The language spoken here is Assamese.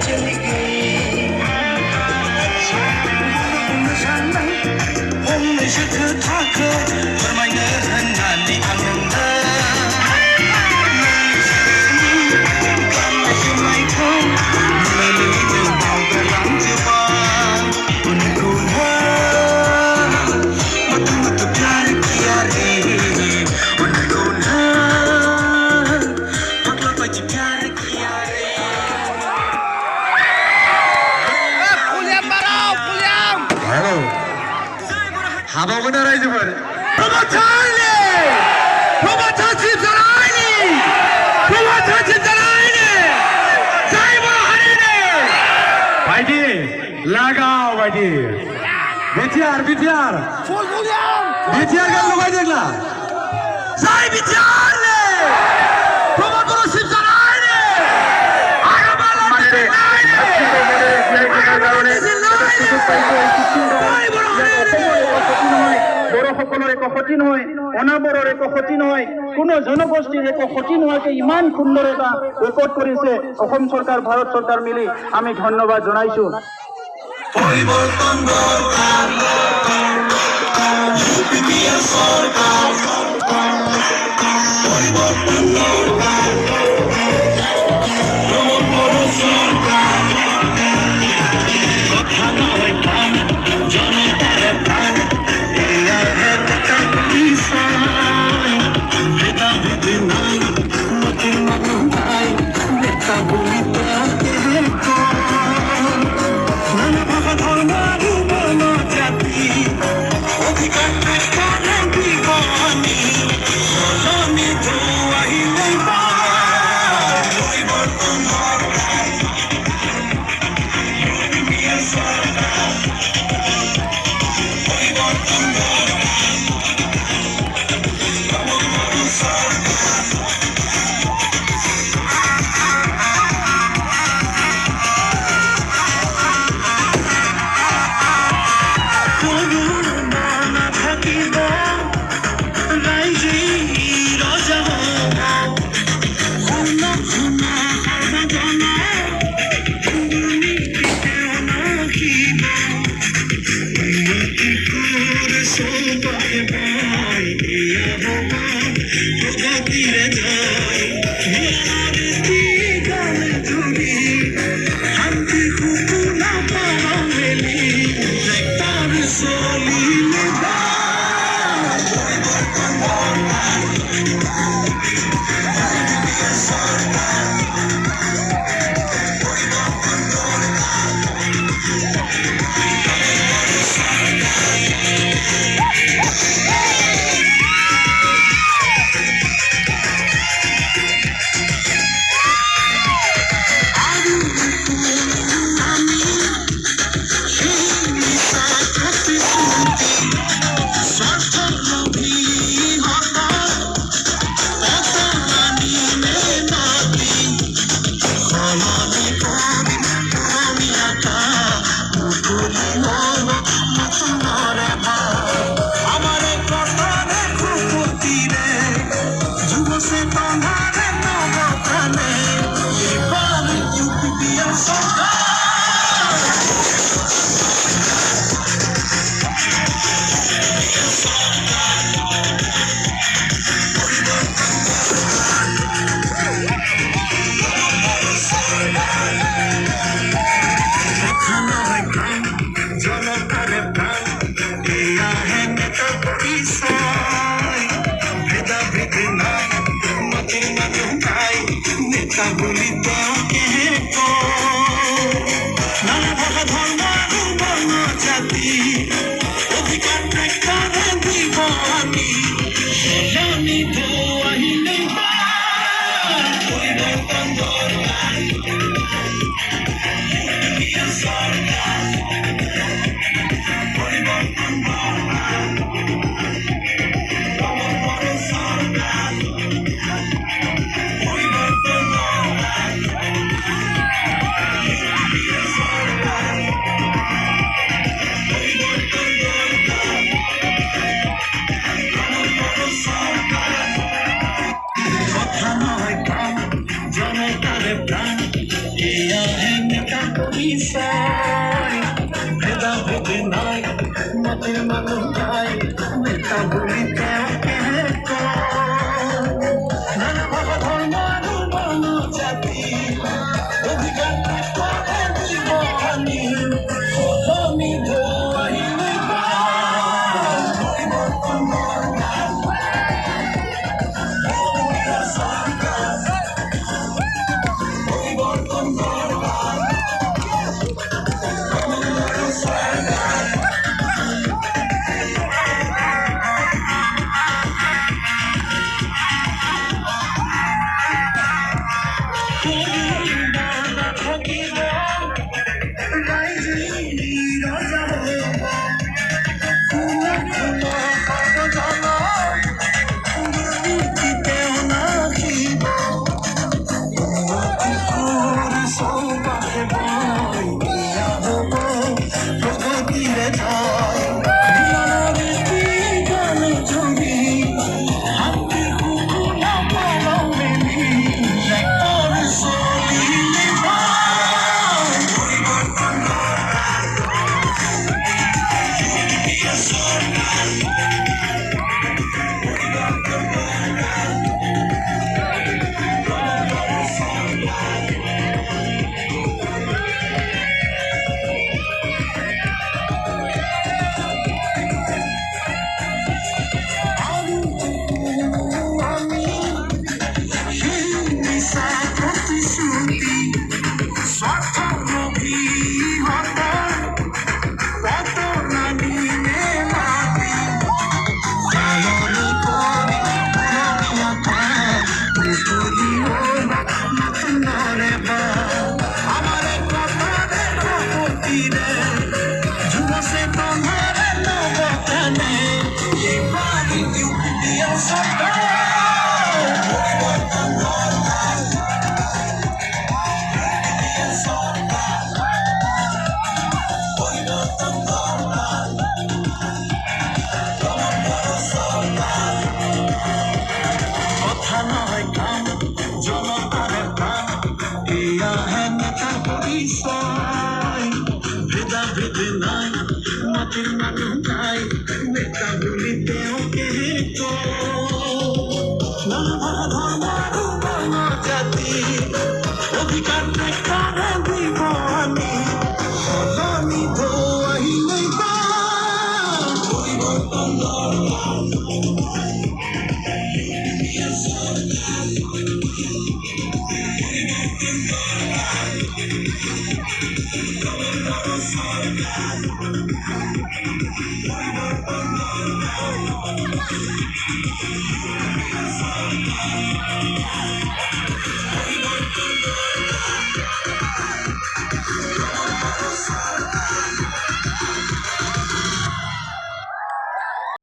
चली गई फंनैसो खोथाखौ फोरमायनो होननानै आंनो गाननाय जोमनायखौ नुनानैनो बावगारलांजोबबाय उनखौनो मत मत प्यार किया रे उनखौनो पागला बायदि प्यार किया रे हाबावगोन रायजोफोर Pramod Chief Janayani Jai Boro Harini Baidi লাগাও বাদি বিটিআর ফুল ফুলিয়াম বিটিআর গান লাগাই দেখলা জয় বিটিআর রে Pramod Chief Janayani আরো ভালো মানতে বড় সকলের এক ক্ষতি নহয় অনাবৰৰ এক ক্ষতি নহয় কোনো জনগোষ্ঠীৰ এক ক্ষতি নোহোৱাকৈ ইমান সুন্দৰ এটা ৰেকৰ্ড কৰিছে অসম চৰকাৰ ভাৰত চৰকাৰ মিলি আমি ধন্যবাদ জনাইছো পৰিৱৰ্তন দৰকাৰ UPPL চৰকাৰ পৰিৱৰ্তন দৰকাৰ বড়ো চৰকাৰ কথা নহয় কাম জনতাৰ প্ৰাণ অধিকাৰ পরিচয় ভেদা ভেদে নাই মতের মানুষ নাই নেতা বলি কেউকে নানা ভাবা ধর্ম বর্ণ জাতি অধিকার করে জীবনী আমি ধোয়াইলে পরিবর্তন দরকার পরিবর্তন দরকার ভেদা ভেদে নাই মাটির মানুষ নাই নেতা বলিতেও কে নানা ধর্ম বর্ণ জাতি অধিকার করে দিব আমি ধোয়াইলে পরিবর্তন দরকার পরিবর্তন